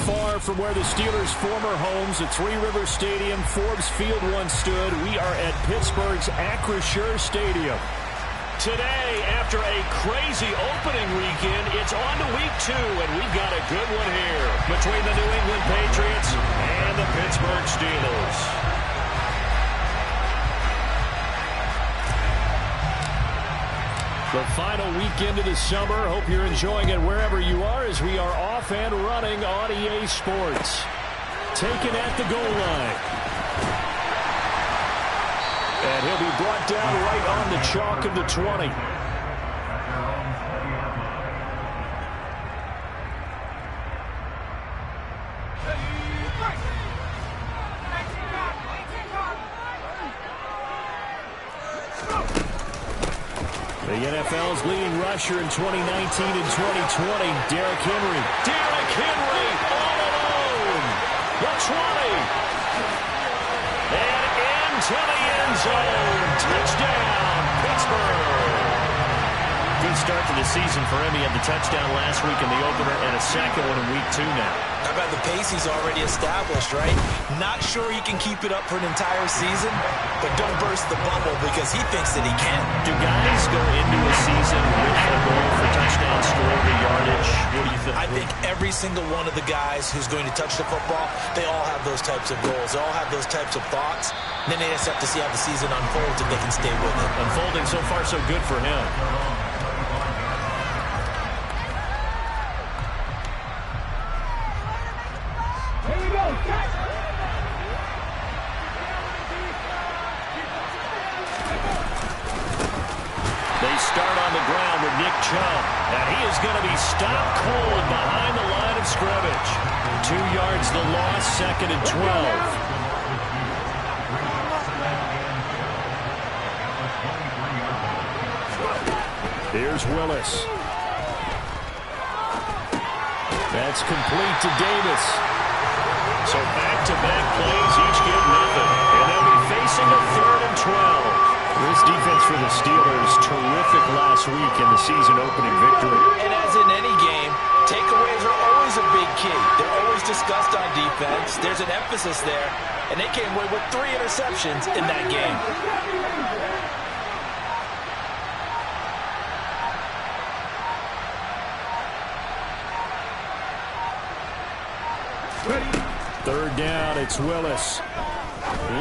far from where the Steelers' former homes at Three Rivers Stadium, Forbes Field once stood. We are at Pittsburgh's Acrisure Stadium. Today, after a crazy opening weekend, it's on to week 2, and we've got a good one here between the New England Patriots and the Pittsburgh Steelers. The final weekend of the summer. Hope you're enjoying it wherever you are as we are off and running on EA Sports. Taken at the goal line. And he'll be brought down right on the chalk of the 20. The NFL's leading rusher in 2019 and 2020, Derrick Henry. Derrick Henry all alone. The 20. And into the end zone. Touchdown, Pittsburgh. Good start to the season for him. He had the touchdown last week in the opener and a second one in week 2 now. How about the pace he's already established, right? Not sure he can keep it up for an entire season, but don't burst the bubble because he thinks that he can. Do guys go into a season with a goal for touchdown score, the yardage? What do you think? I think every single one of the guys who's going to touch the football, they all have those types of goals. They all have those types of thoughts. And then they just have to see how the season unfolds if they can stay with it. Unfolding so far so good for him. And he is going to be stopped cold behind the line of scrimmage. 2 yards the loss, 2nd and 12. Here's Willis. That's complete to Davis. So back-to-back plays, each get nothing. And they'll be facing a 3rd and 12. This defense for the Steelers, terrific last week in the season-opening victory. And as in any game, takeaways are always a big key. They're always discussed on defense. There's an emphasis there, and they came away with 3 interceptions in that game. Third down, it's Willis.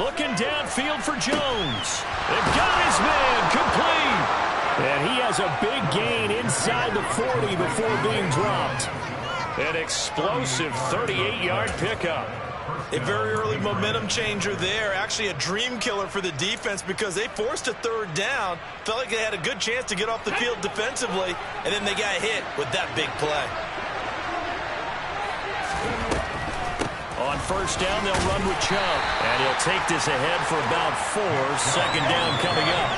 Looking downfield for Jones. They've got his man complete. And he has a big gain inside the 40 before being dropped. An explosive 38-yard pickup. A very early momentum changer there. Actually a dream killer for the defense because they forced a 3rd down. Felt like they had a good chance to get off the field defensively. And then they got hit with that big play. On 1st down, they'll run with Chubb. And he'll take this ahead for about 4. 2nd down coming up.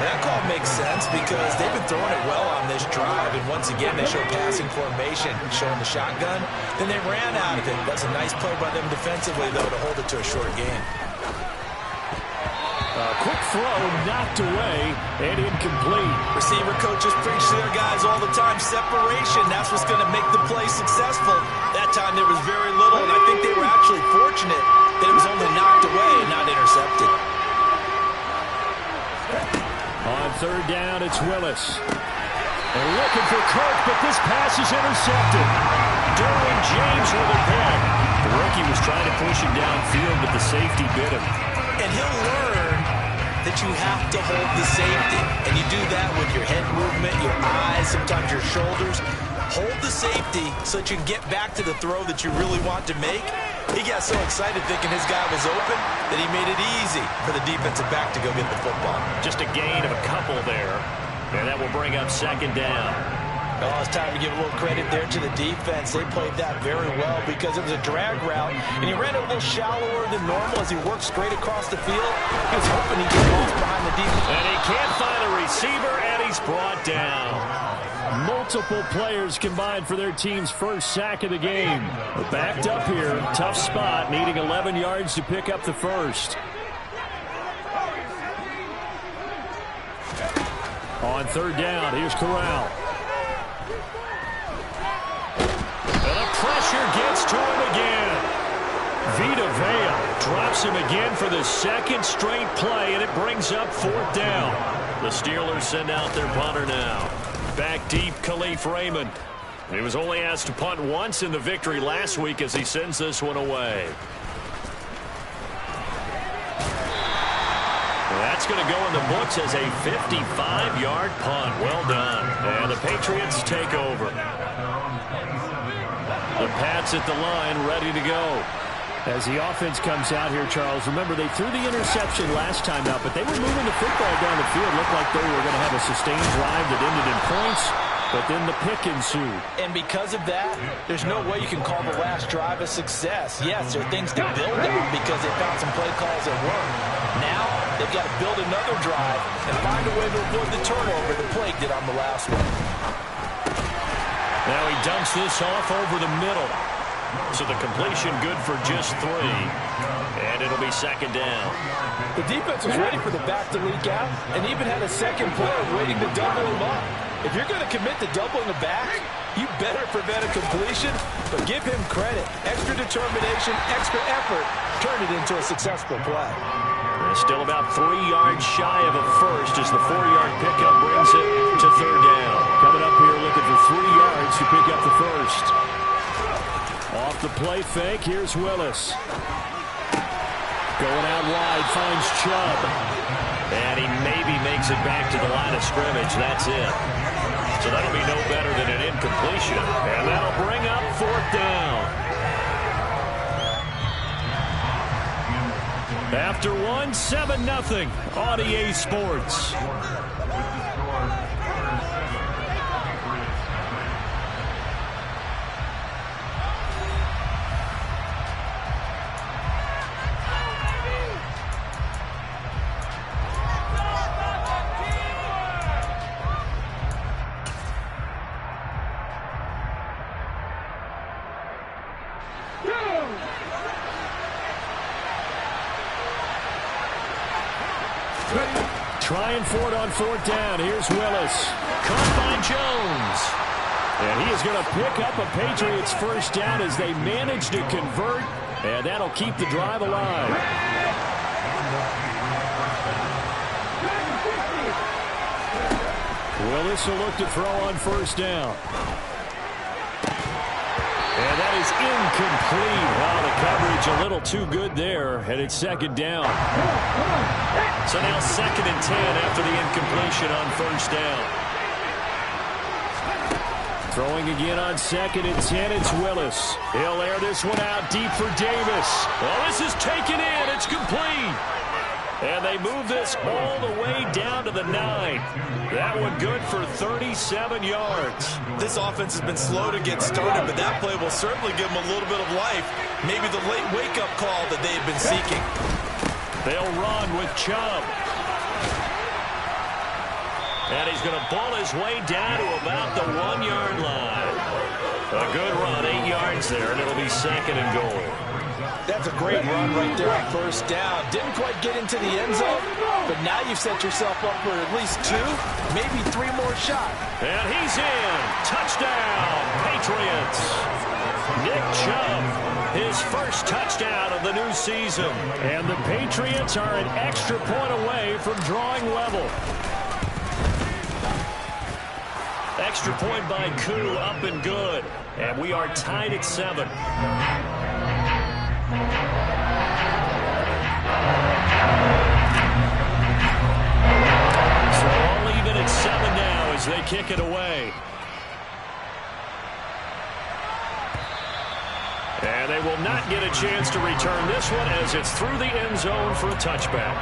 That call makes sense because they've been throwing it well on this drive. And once again, they show passing formation, showing the shotgun. Then they ran out of it. That's a nice play by them defensively, though, to hold it to a short gain. Quick throw, knocked away, and incomplete. Receiver coaches preach to their guys all the time. Separation, that's what's going to make the play successful. That time there was very little, and I think they were actually fortunate that it was only knocked away and not intercepted. On 3rd down, it's Willis. They're looking for Kirk, but this pass is intercepted. Derwin James with a pick. The rookie was trying to push him downfield, but the safety bit him. And he'll learn that you have to hold the safety. And you do that with your head movement, your eyes, sometimes your shoulders. Hold the safety so that you can get back to the throw that you really want to make. He got so excited thinking his guy was open that he made it easy for the defensive back to go get the football. Just a gain of a couple there. And that will bring up 2nd down. Oh, it's time to give a little credit there to the defense. They played that very well because it was a drag route, and he ran it a little shallower than normal as he worked straight across the field. He was hoping he'd get lost behind the defense. And he can't find a receiver, and he's brought down. Multiple players combined for their team's first sack of the game. But backed up here, tough spot, needing 11 yards to pick up the first. On 3rd down, here's Corral. And the pressure gets again. Vita Vea drops him again for the second straight play, and it brings up 4th down. The Steelers send out their punter now. Back deep, Khalif Raymond. He was only asked to punt once in the victory last week as he sends this one away. That's going to go in the books as a 55-yard punt. Well done. And the Patriots take over. The Pats at the line, ready to go. As the offense comes out here, Charles, remember they threw the interception last time out, but they were moving the football down the field. Looked like they were going to have a sustained drive that ended in points, but then the pick ensued. And because of that, there's no way you can call the last drive a success. Yes, there are things to build on because they found some play calls that work. Now, they've got to build another drive and find a way to avoid the turnover that plagued it on the last one. Now he dumps this off over the middle. So the completion good for just 3. And it'll be 2nd down. The defense was ready for the back to leak out and even had a second player waiting to double him up. If you're going to commit to doubling the back, you better prevent a completion, but give him credit. Extra determination, extra effort, turn it into a successful play. Still about 3 yards shy of a first as the 4-yard pickup brings it to 3rd down. Coming up here looking for 3 yards to pick up the first. Off the play fake, here's Willis. Going out wide, finds Chubb. And he maybe makes it back to the line of scrimmage. That's it. So that'll be no better than an incompletion. And that'll bring up 4th down. After 1, 7-0 on EA Sports. Trying for it on 4th down. Here's Willis. Caught by Jones. And he is going to pick up a Patriots first down as they manage to convert. And that'll keep the drive alive. Willis will look to throw on 1st down. And that is incomplete. Wow, the coverage a little too good there. And it's 2nd down. So now 2nd and 10 after the incompletion on 1st down. Throwing again on 2nd and 10, it's Willis. He'll air this one out deep for Davis. Well, this is taken in. It's complete. And they move this all the way down to the 9. That one good for 37 yards. This offense has been slow to get started, but that play will certainly give them a little bit of life. Maybe the late wake-up call that they've been seeking. They'll run with Chubb. And he's going to ball his way down to about the 1-yard line. A good run, 8 yards there, and it'll be 2nd and goal. That's a great run right there on 1st down. Didn't quite get into the end zone, but now you've set yourself up for at least 2, maybe 3 more shots. And he's in. Touchdown, Patriots. Nick Chubb, his first touchdown of the new season. And the Patriots are an extra point away from drawing level. Extra point by Koo, up and good. And we are tied at 7. So all even at 7 now as they kick it away. And they will not get a chance to return this one as it's through the end zone for a touchback.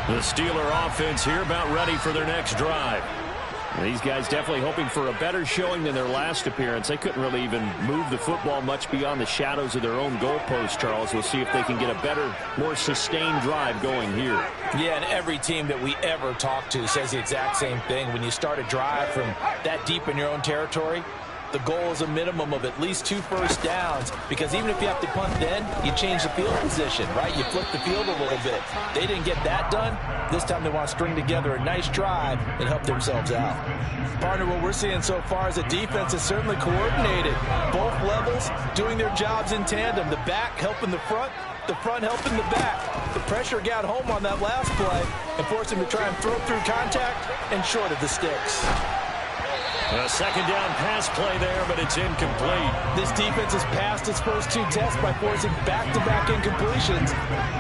The Steeler offense here about ready for their next drive. These guys definitely hoping for a better showing than their last appearance. They couldn't really even move the football much beyond the shadows of their own goalpost, Charles. We'll see if they can get a better, more sustained drive going here. Yeah, and every team that we ever talk to says the exact same thing. When you start a drive from that deep in your own territory, The goal is a minimum of at least 2 first downs, because even if you have to punt then, you change the field position, right? You flip the field a little bit. They didn't get that done. This time they want to string together a nice drive and help themselves out. Partner, what we're seeing so far is the defense is certainly coordinated. Both levels doing their jobs in tandem. The back helping the front helping the back. The pressure got home on that last play and forced him to try and throw through contact and short of the sticks. A second down pass play there, but it's incomplete. This defense has passed its first 2 tests by forcing back-to-back incompletions.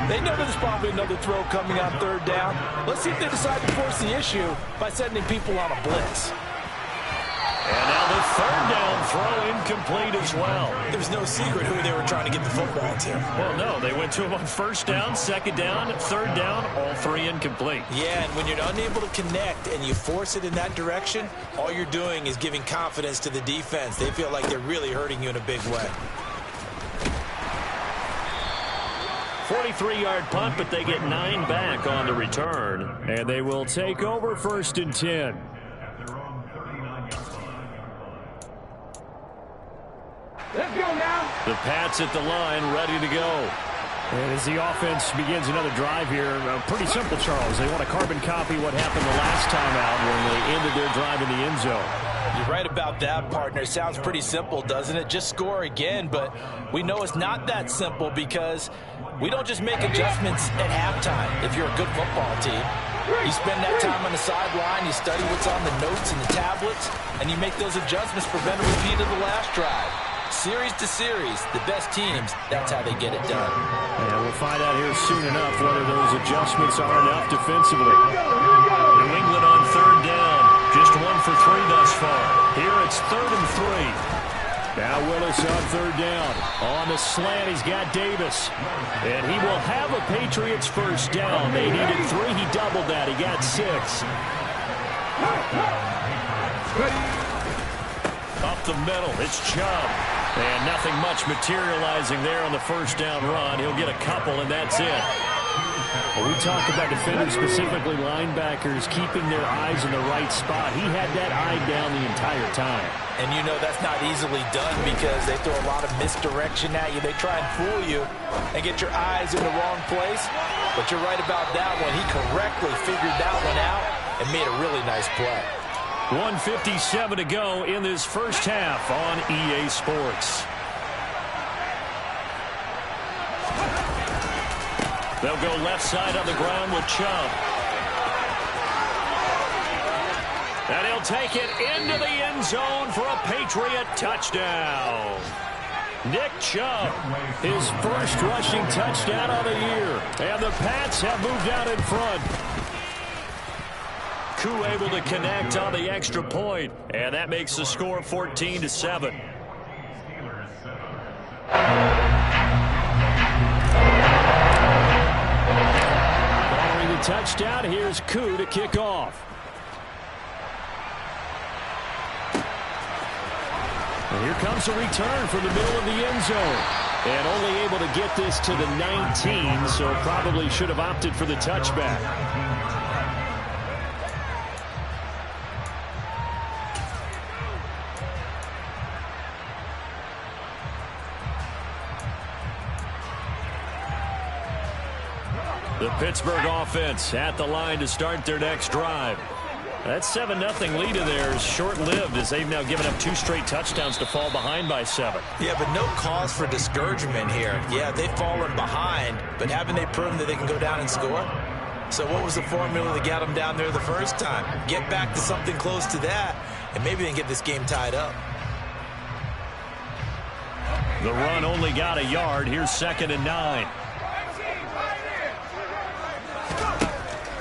They know there's probably another throw coming on 3rd down. Let's see if they decide to force the issue by sending people on a blitz. And now the 3rd down throw incomplete as well. There's no secret who they were trying to get the football to. Well, no, they went to him on 1st down, 2nd down, 3rd down, all 3 incomplete. Yeah, and when you're unable to connect and you force it in that direction, all you're doing is giving confidence to the defense. They feel like they're really hurting you in a big way. 43-yard punt, but they get 9 back on the return, and they will take over 1st and 10. Let's go now. The Pats at the line, ready to go. And as the offense begins another drive here, pretty simple, Charles. They want to carbon copy what happened the last time out when they ended their drive in the end zone. You're right about that, partner. Sounds pretty simple, doesn't it? Just score again, but we know it's not that simple because we don't just make adjustments at halftime if you're a good football team. You spend that time on the sideline, you study what's on the notes and the tablets, and you make those adjustments to prevent a repeat of the last drive. Series to series, the best teams, that's how they get it done. And we'll find out here soon enough whether those adjustments are enough defensively. New England on 3rd down. Just 1 for 3 thus far. Here it's 3rd and 3. Now Willis on 3rd down. On the slant, he's got Davis. And he will have a Patriots 1st down. They needed 3. He doubled that. He got 6. Up the middle, it's Chubb. And nothing much materializing there on the 1st down run. He'll get a couple, and that's it. Well, we talk about defenders, specifically linebackers, keeping their eyes in the right spot. He had that eye down the entire time. And you know that's not easily done because they throw a lot of misdirection at you. They try and fool you and get your eyes in the wrong place. But you're right about that one. He correctly figured that one out and made a really nice play. 1:57 to go in this first half on EA Sports. They'll go left side on the ground with Chubb. And he'll take it into the end zone for a Patriot touchdown. Nick Chubb, his first rushing touchdown of the year. And the Pats have moved out in front. Koo able to connect on the extra point, and that makes the score 14-7. Following the touchdown, here's Koo to kick off. And here comes a return from the middle of the end zone. And only able to get this to the 19, so probably should have opted for the touchback. The Pittsburgh offense at the line to start their next drive. That 7-0 lead of theirs short-lived as they've now given up 2 straight touchdowns to fall behind by 7. Yeah, but no cause for discouragement here. Yeah, they've fallen behind, but haven't they proven that they can go down and score? So what was the formula that got them down there the first time? Get back to something close to that, and maybe they can get this game tied up. The run only got a yard. Here's 2nd and 9.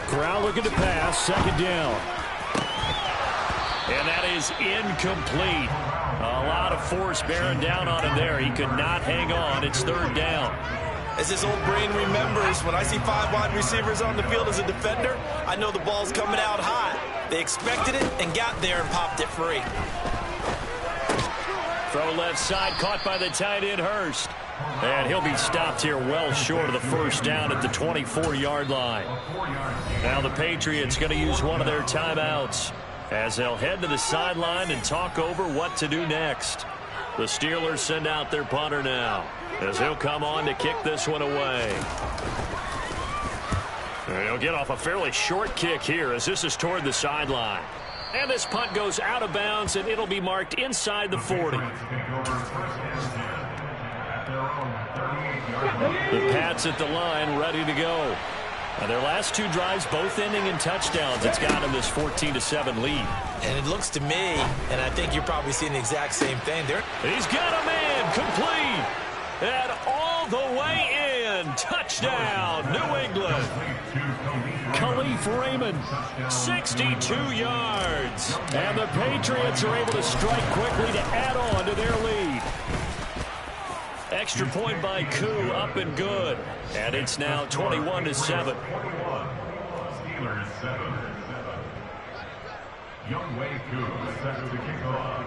Corral looking to pass, 2nd down. And that is incomplete. A lot of force bearing down on him there. He could not hang on. It's 3rd down. As his old brain remembers, when I see 5 wide receivers on the field as a defender, I know the ball's coming out hot. They expected it and got there and popped it free. Throw left side, caught by the tight end Hurst. And he'll be stopped here well short of the 1st down at the 24-yard line. Now the Patriots going to use one of their timeouts. as they'll head to the sideline and talk over what to do next. The Steelers send out their punter now, as he'll come on to kick this one away. And he'll get off a fairly short kick here, as this is toward the sideline. And this punt goes out of bounds, and it'll be marked inside the 40. The Pats at the line, ready to go. Now their last two drives both ending in touchdowns. It's got them this 14-7 lead. And it looks to me, and I think you're probably seeing the exact same thing there. He's got a man complete. And all the way in. Touchdown, New England. Khalif Raymond, 62 yards. And the Patriots are able to strike quickly to add on to their lead. Extra point by Koo, up and good. And it's now 21-7. Steelers 7. Young Wei Koo set to kick off.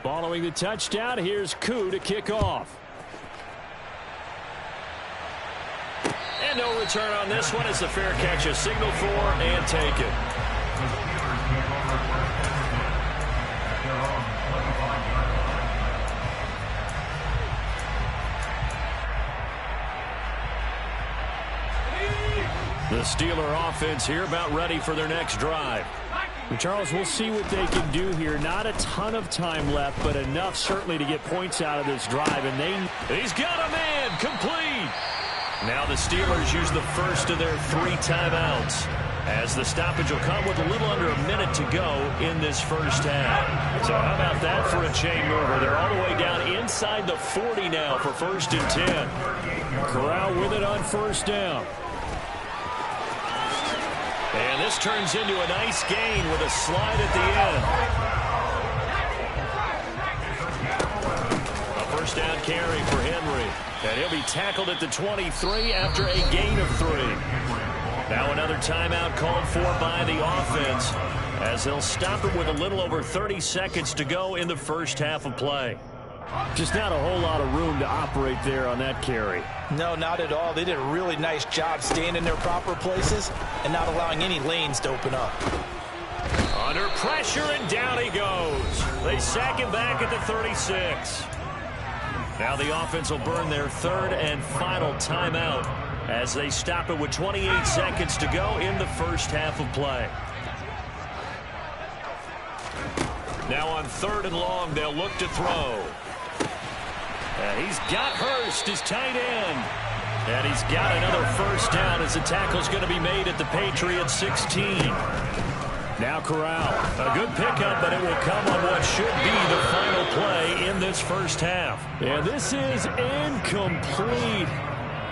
Following the touchdown, here's Koo to kick off. And no return on this one. It's a fair catch, a signal for, and take it. The Steeler offense here about ready for their next drive. And Charles, we'll see what they can do here. Not a ton of time left, but enough certainly to get points out of this drive. And he's got a man complete. Now the Steelers use the first of their 3 timeouts, as the stoppage will come with a little under a minute to go in this first half. So how about that for a chain mover? They're all the way down inside the 40 now for 1st and 10. Corral with it on 1st down. And this turns into a nice gain with a slide at the end. A 1st down carry for Henry. And he'll be tackled at the 23 after a gain of 3. Now another timeout called for by the offense, as they'll stop it with a little over 30 seconds to go in the first half of play. Just not a whole lot of room to operate there on that carry. No, not at all. They did a really nice job staying in their proper places and not allowing any lanes to open up. Under pressure, and down he goes. They sack him back at the 36. Now the offense will burn their 3rd and final timeout, as they stop it with 28 seconds to go in the first half of play. Now on 3rd and long, they'll look to throw. And he's got Hurst, his tight end. And he's got another 1st down, as the tackle's going to be made at the Patriots 16. Now Corral, a good pickup, but it will come on what should be the final play in this first half. And this is incomplete.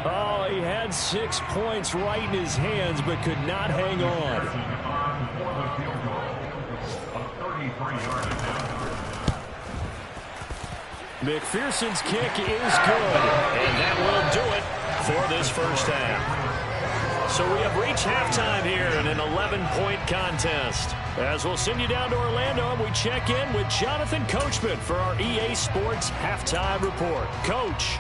Oh, he had 6 points right in his hands, but could not hang on. McPherson's kick is good, and that will do it for this first half. So we have reached halftime here in an 11-point contest. As we'll send you down to Orlando, and we check in with Jonathan Coachman for our EA Sports Halftime Report. Coach.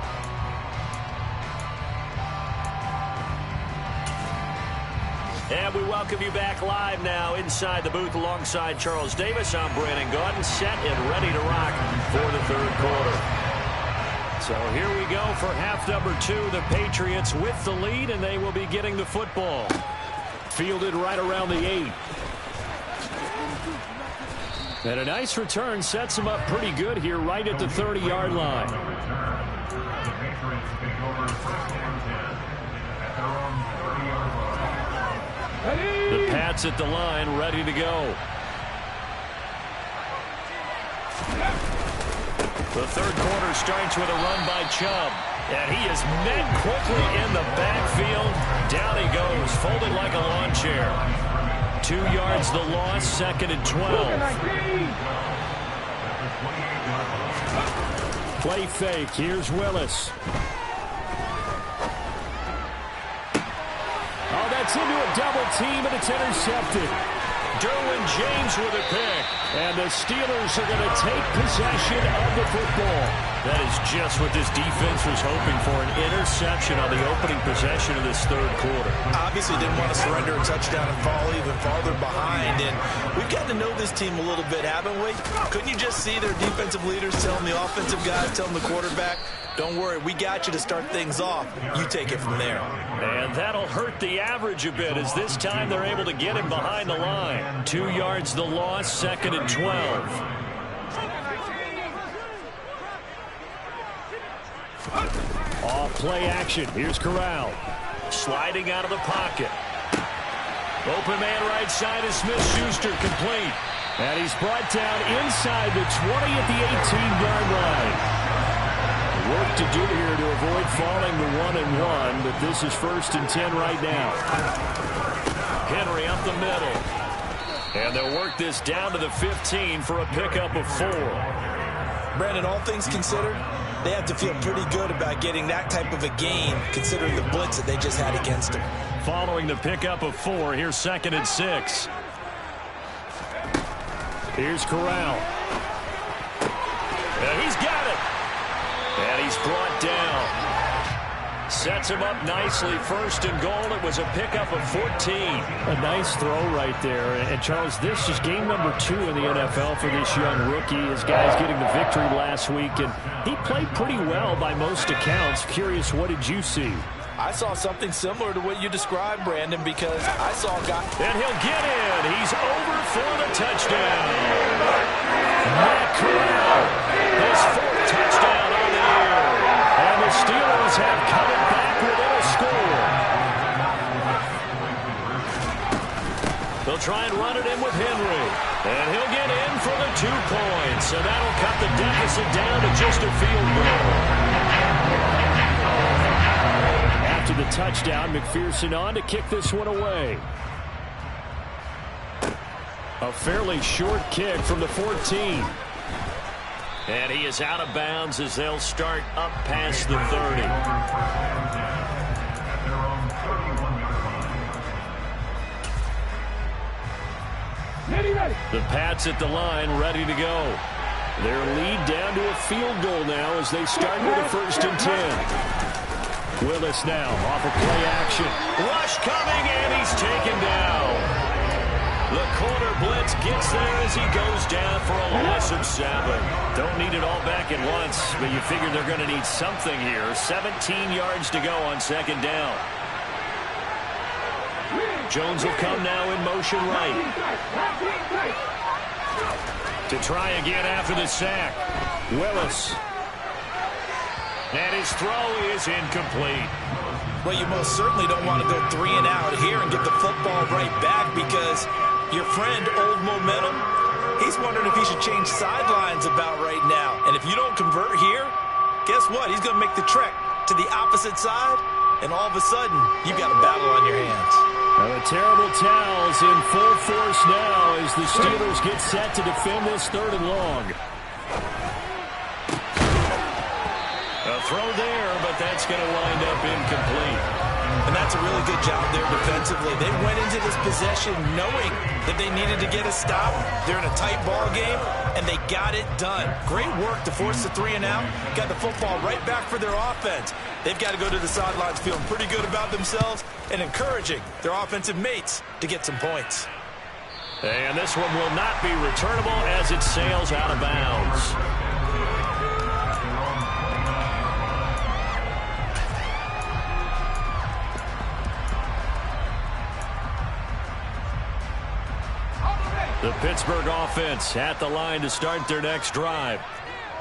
And we welcome you back live now inside the booth alongside Charles Davis. I'm Brandon Gaudin, set and ready to rock for the 3rd quarter. So here we go for half number 2. The Patriots with the lead, and they will be getting the football. Fielded right around the 8. And a nice return sets them up pretty good here right at the 30-yard line. The Pats at the line, ready to go. The 3rd quarter starts with a run by Chubb. And he is met quickly in the backfield. Down he goes, folded like a lawn chair. 2 yards the loss, 2nd and 12. Play fake, here's Willis. Oh, that's into a double team, and it's intercepted. Derwin James with a pick. And the Steelers are going to take possession of the football. That is just what this defense was hoping for, an interception on the opening possession of this third quarter. Obviously didn't want to surrender a touchdown and fall even farther behind. And we've gotten to know this team a little bit, haven't we? Couldn't you just see their defensive leaders telling the offensive guys, telling the quarterback, don't worry, we got you to start things off. You take it from there. And that'll hurt the average a bit as this time they're able to get him behind the line. 2 yards the loss, 2nd and 12. Off play action. Here's Corral. Sliding out of the pocket. Open man right side is Smith-Schuster, complete. And he's brought down inside the 20 at the 18-yard line. Work to do here to avoid falling to 1-1, but this is 1st and 10 right now. Henry up the middle. And they'll work this down to the 15 for a pickup of 4. Brandon, all things considered, they have to feel pretty good about getting that type of a gain, considering the blitz that they just had against them. Following the pickup of 4, here's 2nd and 6. Here's Corral. And he's got it. And he's brought down. Sets him up nicely. 1st and goal. It was a pickup of 14. A nice throw right there. And Charles, this is game number 2 in the NFL for this young rookie. His guys getting the victory last week, and he played pretty well by most accounts. Curious, what did you see? I saw something similar to what you described, Brandon, because I saw a guy. And he'll get in. He's over for the touchdown. Matt Corral, his 4th touchdown on the year. And the Steelers have come back within a score. They'll try and run it in with Henry. And he'll get in for the 2 points. And that'll cut the deficit down to just a field goal. After the touchdown, McPherson on to kick this one away. A fairly short kick from the 14. And he is out of bounds as they'll start up past the 30. The Pats at the line, ready to go. Their lead down to a field goal now as they start with a 1st and 10. Willis now off of play action. Rush coming, and he's taken down. The corner blitz gets there as he goes down for a loss of 7. Don't need it all back at once, but you figure they're going to need something here. 17 yards to go on 2nd down. Jones will come now in motion right. To try again after the sack. Willis. And his throw is incomplete. Well, you most certainly don't want to go 3 and out here and get the football right back, because your friend, Old Momentum, he's wondering if he should change sidelines about right now. And if you don't convert here, guess what? He's going to make the trek to the opposite side, and all of a sudden, you've got a battle on your hands. Well, the terrible towels in full force now as the Steelers get set to defend this 3rd and long. A throw there, but that's going to wind up incomplete. And that's a really good job there defensively. They went into this possession knowing that they needed to get a stop. They're in a tight ball game, and they got it done. Great work to force the 3 and out. Got the football right back for their offense. They've got to go to the sidelines feeling pretty good about themselves and encouraging their offensive mates to get some points. And this one will not be returnable as it sails out of bounds. The Pittsburgh offense at the line to start their next drive.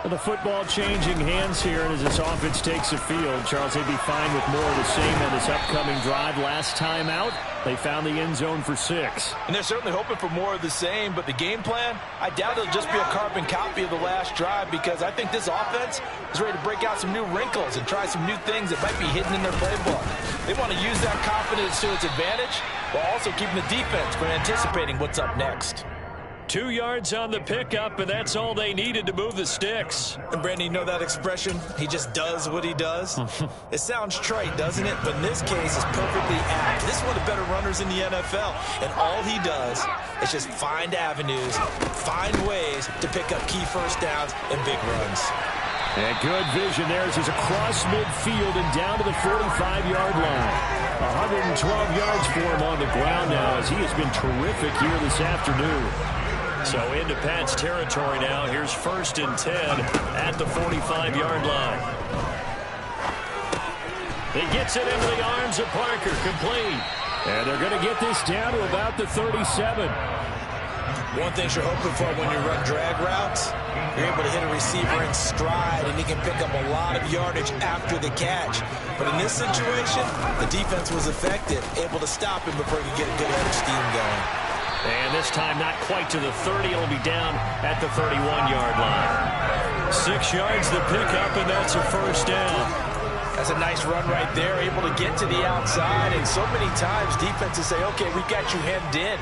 The football changing hands here, and as this offense takes the field, Charles, they'd be fine with more of the same on this upcoming drive. Last time out, they found the end zone for 6. And they're certainly hoping for more of the same, but the game plan, I doubt it'll just be a carbon copy of the last drive, because I think this offense is ready to break out some new wrinkles and try some new things that might be hidden in their playbook. They want to use that confidence to its advantage, while also keeping the defense from anticipating what's up next. 2 yards on the pickup, and that's all they needed to move the sticks. And Brandon, you know that expression? He just does what he does. It sounds trite, doesn't it? But in this case, it's perfectly apt. This is one of the better runners in the NFL. And all he does is just find avenues, find ways to pick up key first downs and big runs. And good vision there as he's across midfield and down to the 45-yard line. 112 yards for him on the ground now as he has been terrific here this afternoon. So into Pat's territory now. Here's 1st and 10 at the 45-yard line. He gets it into the arms of Parker, complete. And they're going to get this down to about the 37. One thing you're hoping for when you run drag routes, you're able to hit a receiver in stride, and he can pick up a lot of yardage after the catch. But in this situation, the defense was effective, able to stop him before he could get a good head of steam going. And this time not quite to the 30. It'll be down at the 31-yard line. 6 yards the pickup, and that's a 1st down. That's a nice run right there, able to get to the outside. And so many times defenses say, okay, we got you hemmed in.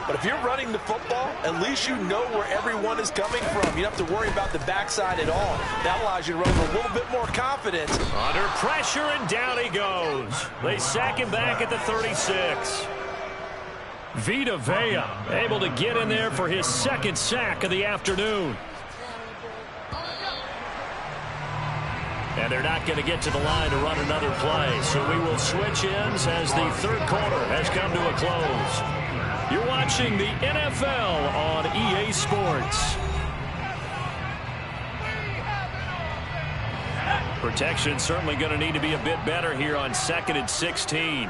But if you're running the football, at least you know where everyone is coming from. You don't have to worry about the backside at all. That allows you to run with a little bit more confidence. Under pressure, and down he goes. They sack him back at the 36. Vita Vea able to get in there for his 2nd sack of the afternoon. And they're not going to get to the line to run another play. So we will switch ends as the 3rd quarter has come to a close. You're watching the NFL on EA Sports. Protection certainly going to need to be a bit better here on 2nd and 16.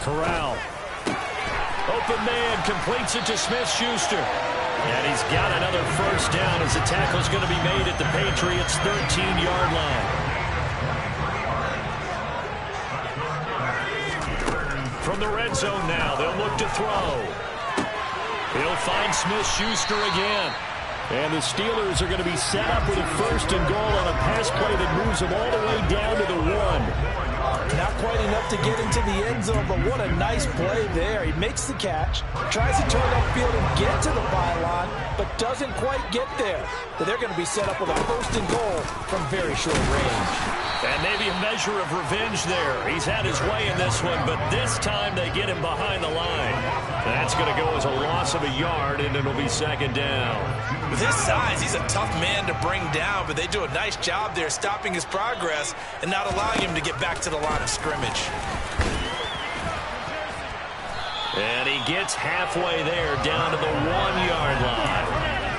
Corral. Open man, completes it to Smith-Schuster. And he's got another 1st down as the tackle's going to be made at the Patriots' 13-yard line. From the red zone now, they'll look to throw. He'll find Smith-Schuster again. And the Steelers are going to be set up with a 1st and goal on a pass play that moves them all the way down to the 1. Not quite enough to get into the end zone, but what a nice play there. He makes the catch, tries to turn upfield and get to the pylon, but doesn't quite get there. But they're going to be set up with a 1st and goal from very short range. And maybe a measure of revenge there. He's had his way in this one, but this time they get him behind the line. That's going to go as a loss of a yard, and it'll be 2nd down. With his size, he's a tough man to bring down, but they do a nice job there stopping his progress and not allowing him to get back to the line of scrimmage. And he gets halfway there down to the 1-yard line.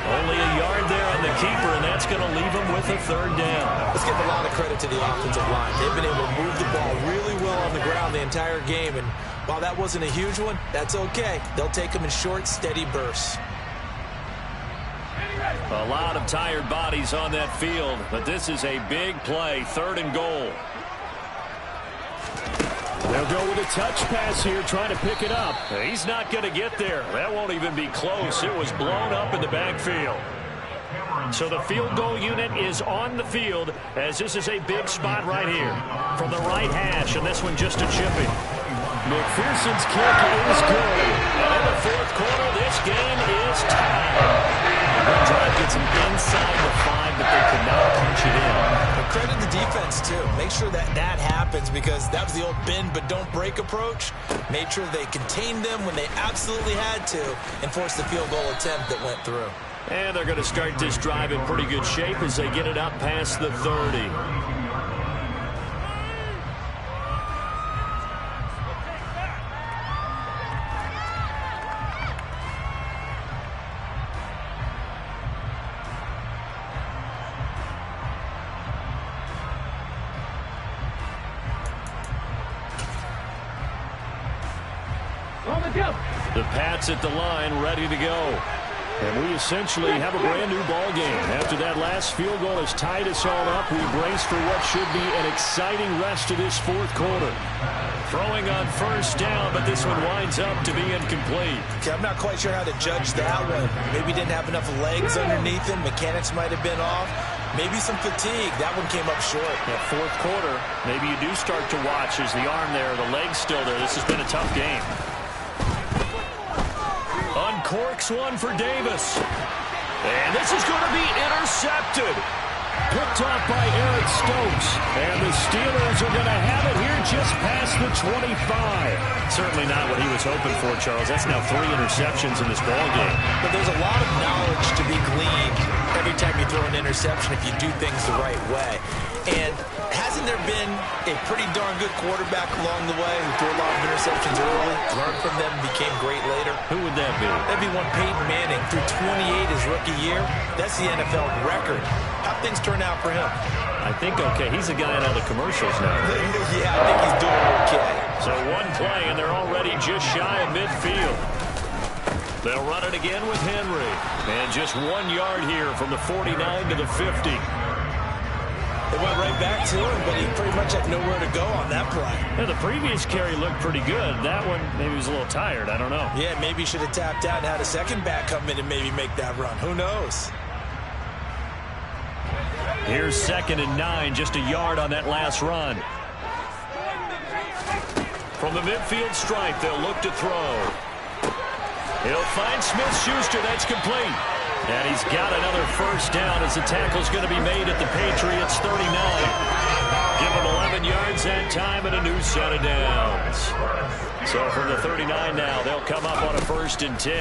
Only a yard there on the keeper, and that's going to leave him with a 3rd down. Let's give a lot of credit to the offensive line. They've been able to move the ball really well on the ground the entire game, and while that wasn't a huge one, that's okay. They'll take them in short, steady bursts. A lot of tired bodies on that field, but this is a big play, 3rd and goal. They'll go with a touch pass here, trying to pick it up. He's not going to get there. That won't even be close. It was blown up in the backfield. So the field goal unit is on the field as this is a big spot right here from the right hash, and this one just a chipping. McPherson's kick is good. And in the 4th quarter, this game is tied. That drive gets him inside the 5, but they could not punch it in. But credit the defense, too. Make sure that happens because that was the old bend but don't break approach. Made sure they contained them when they absolutely had to and forced the field goal attempt that went through. And they're going to start this drive in pretty good shape as they get it up past the 30. The Pats at the line, ready to go. And we essentially have a brand-new ball game. After that last field goal has tied us all up, we brace for what should be an exciting rest of this 4th quarter. Throwing on 1st down, but this one winds up to be incomplete. Okay, I'm not quite sure how to judge that one. Maybe didn't have enough legs underneath him. Mechanics might have been off. Maybe some fatigue. That one came up short. That 4th quarter, maybe you do start to watch as the arm there, the leg's still there. This has been a tough game. corks one for Davis. And this is going to be intercepted. Picked off by Eric Stokes. And the Steelers are going to have it here just past the 25. Certainly not what he was hoping for, Charles. That's now 3 interceptions in this ballgame. But there's a lot of knowledge to be gleaned every time you throw an interception if you do things the right way. And hasn't there been a pretty darn good quarterback along the way who threw a lot of interceptions early, learned from them, and became great later? Who would that be? That'd be one Peyton Manning. Threw 28 his rookie year. That's the NFL record. How'd things turn out for him? I think okay. He's a guy out of the commercials now. Yeah, I think he's doing okay. So one play, and they're already just shy of midfield. They'll run it again with Henry. And just 1 yard here from the 49 to the 50. It went right back to him, but he pretty much had nowhere to go on that play. Yeah, the previous carry looked pretty good. That one, maybe he was a little tired. I don't know. Yeah, maybe he should have tapped out and had a second back come in and maybe make that run. Who knows? Here's 2nd and 9, just a yard on that last run. From the midfield stripe, they'll look to throw. He'll find Smith-Schuster. That's complete. And he's got another first down as the tackle's going to be made at the Patriots' 39. Give him 11 yards that time and a new set of downs. So from the 39 now, they'll come up on a 1st and 10.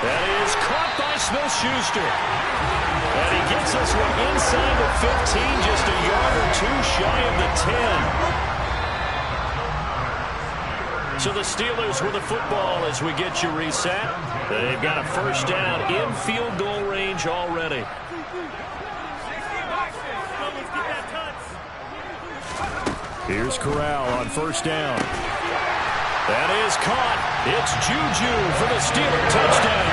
That is caught by Smith-Schuster. And he gets this one inside the 15, just a yard or 2 shy of the 10. So the Steelers with the football as we get you reset. They've got a first down in field goal range already. Here's Corral on first down. That is caught. It's Juju for the Steeler touchdown.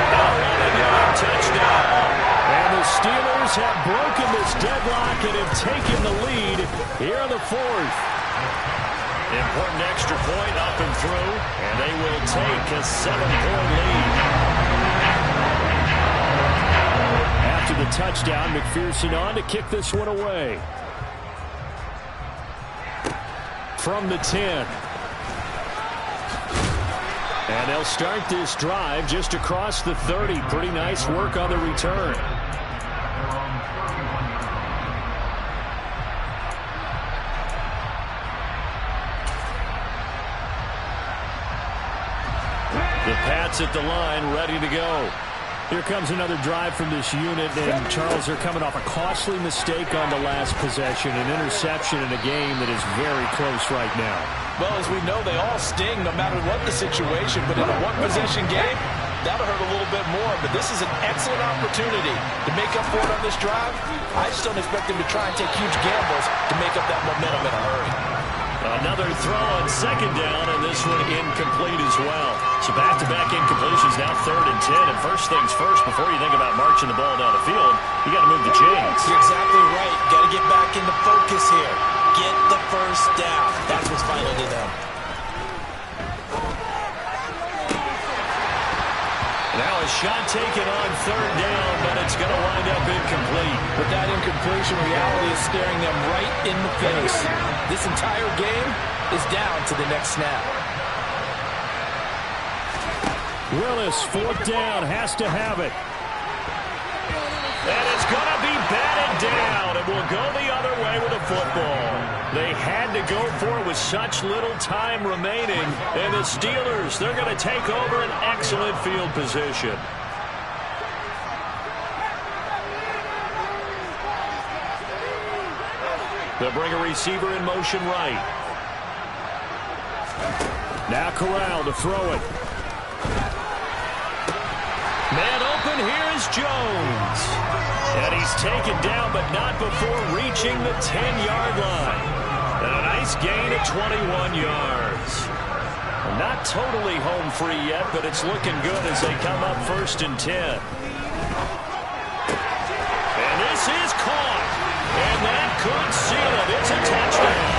An 11-yard touchdown. And the Steelers have broken this deadlock and have taken the lead here in the 4th. Important extra point up and through, and they will take a 7-point lead. After the touchdown, McPherson on to kick this one away. From the 10. And they'll start this drive just across the 30. Pretty nice work on the return. The Pats at the line, ready to go. Here comes another drive from this unit, and Charles, they're coming off a costly mistake on the last possession, an interception in a game that is very close right now. Well, as we know, they all sting no matter what the situation, but in a one-possession game, that'll hurt a little bit more. But this is an excellent opportunity to make up for it on this drive. I just don't expect them to try and take huge gambles to make up that momentum in a hurry. Another throw on 2nd down, and this one incomplete as well. So back-to-back incompletions, now 3rd and 10. And first things first, before you think about marching the ball down the field, you got to move the chains. You're exactly right. Got to get back into focus here. Get the first down. That's what's vital to them. Now a shot taken on 3rd down, but it's going to wind up incomplete. But that incompletion reality is staring them right in the face. This entire game is down to the next snap. Willis, 4th down, has to have it. And it's going to be batted down, and will go the other way with the football. They had to go for it with such little time remaining. And the Steelers, they're going to take over an excellent field position. They'll bring a receiver in motion right. Now Corral to throw it. Man open, here is Jones. And he's taken down, but not before reaching the 10-yard line. And a nice gain of 21 yards. Not totally home free yet, but it's looking good as they come up 1st and 10. And this is caught. And that could seal it. It's a touchdown.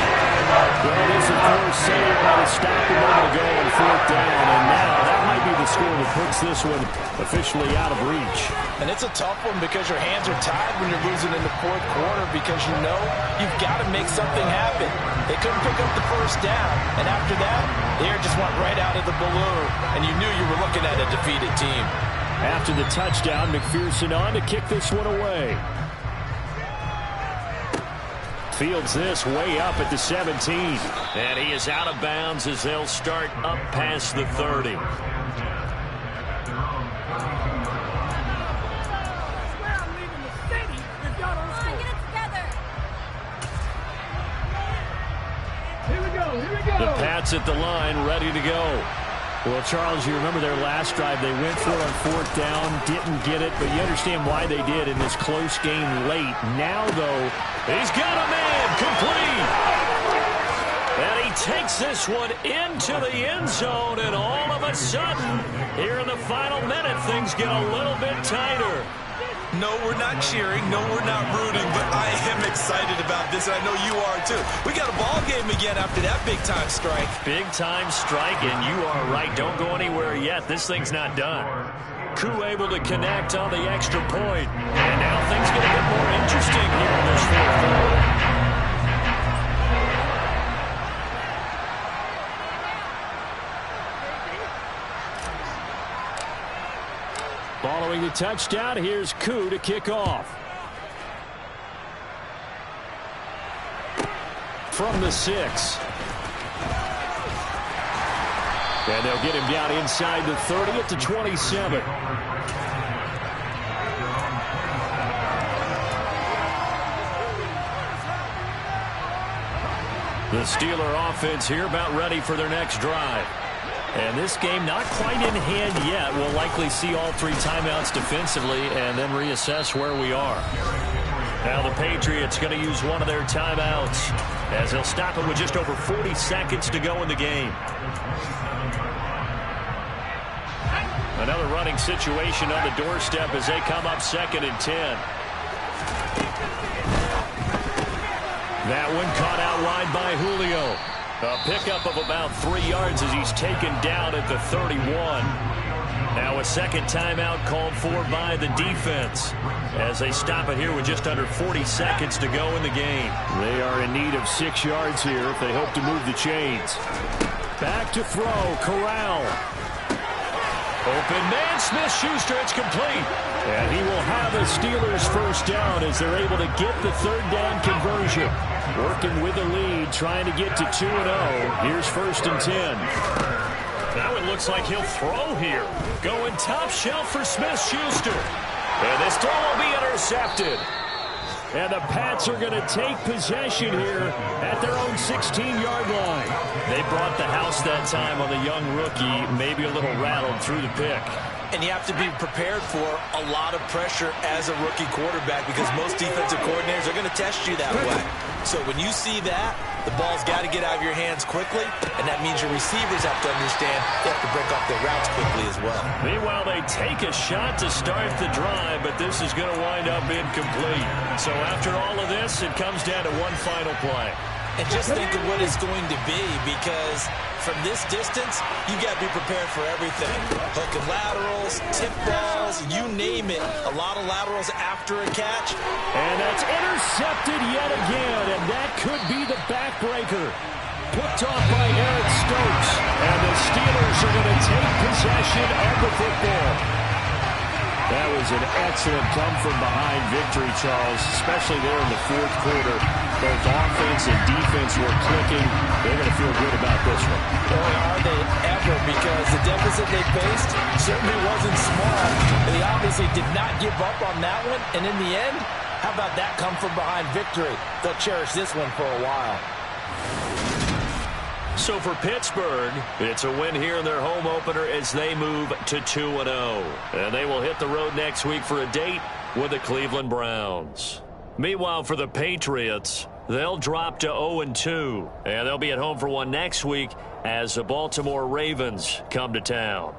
Well, this, of course, saved by the stop a moment ago on 4th down. And now that might be the the score that puts this one officially out of reach. And it's a tough one because your hands are tied when you're losing in the fourth quarter because you know you've got to make something happen. They couldn't pick up the first down, and after that, the air just went right out of the balloon, and you knew you were looking at a defeated team. After the touchdown, McPherson on to kick this one away. Fields this way up at the 17. And he is out of bounds as they'll start up past the 30. The Pats at the line, ready to go. Well, Charles, you remember their last drive. They went for it on fourth down, didn't get it, but you understand why they did in this close game late. Now, though, he's got a man complete. And he takes this one into the end zone, and all of a sudden, here in the final minute, things get a little bit tighter. No, we're not cheering. No, we're not rooting, but I am excited about this, and I know you are too. We got a ball game again after that big-time strike. Big-time strike, and you are right. Don't go anywhere yet. This thing's not done. Koo able to connect on the extra point. And now things get a bit more interesting here in this fourth quarter. Following the touchdown, here's Koo to kick off. From the 6. And they'll get him down inside the 30 at the 27. The Steeler offense here about ready for their next drive. And this game not quite in hand yet. We'll likely see all 3 timeouts defensively and then reassess where we are. Now the Patriots going to use one of their timeouts as they'll stop it with just over 40 seconds to go in the game. Another running situation on the doorstep as they come up 2nd and 10. That one caught out wide by Julio. A pickup of about 3 yards as he's taken down at the 31. Now a second timeout called for by the defense as they stop it here with just under 40 seconds to go in the game. They are in need of 6 yards here if they hope to move the chains. Back to throw, Corral. Open man, Smith-Schuster, it's complete. And he will have the Steelers first down as they're able to get the 3rd down conversion. Working with the lead, trying to get to 2-0. Here's 1st and 10. Now it looks like he'll throw here. Going top shelf for Smith-Schuster. And this throw will be intercepted. And the Pats are going to take possession here at their own 16-yard line. They brought the house that time on the young rookie, maybe a little rattled through the pick. And you have to be prepared for a lot of pressure as a rookie quarterback because most defensive coordinators are going to test you that way. So when you see that, the ball's got to get out of your hands quickly, and that means your receivers have to understand they have to break off their routes quickly as well. Meanwhile, they take a shot to start the drive, but this is going to wind up incomplete. So after all of this, it comes down to one final play. And just think of what it's going to be because from this distance, you got to be prepared for everything. Hook and laterals, tip balls, you name it. A lot of laterals after a catch. And that's intercepted yet again, and that could be the backbreaker. Picked off by Eric Stokes. And the Steelers are going to take possession of the football. That was an excellent come-from-behind victory, Charles, especially there in the fourth quarter. Both offense and defense were clicking. They're going to feel good about this one. Boy, are they ever, because the deficit they faced certainly wasn't small. They obviously did not give up on that one, and in the end, how about that come-from-behind victory? They'll cherish this one for a while. So for Pittsburgh, it's a win here in their home opener as they move to 2-0. And they will hit the road next week for a date with the Cleveland Browns. Meanwhile, for the Patriots, they'll drop to 0-2. And they'll be at home for one next week as the Baltimore Ravens come to town.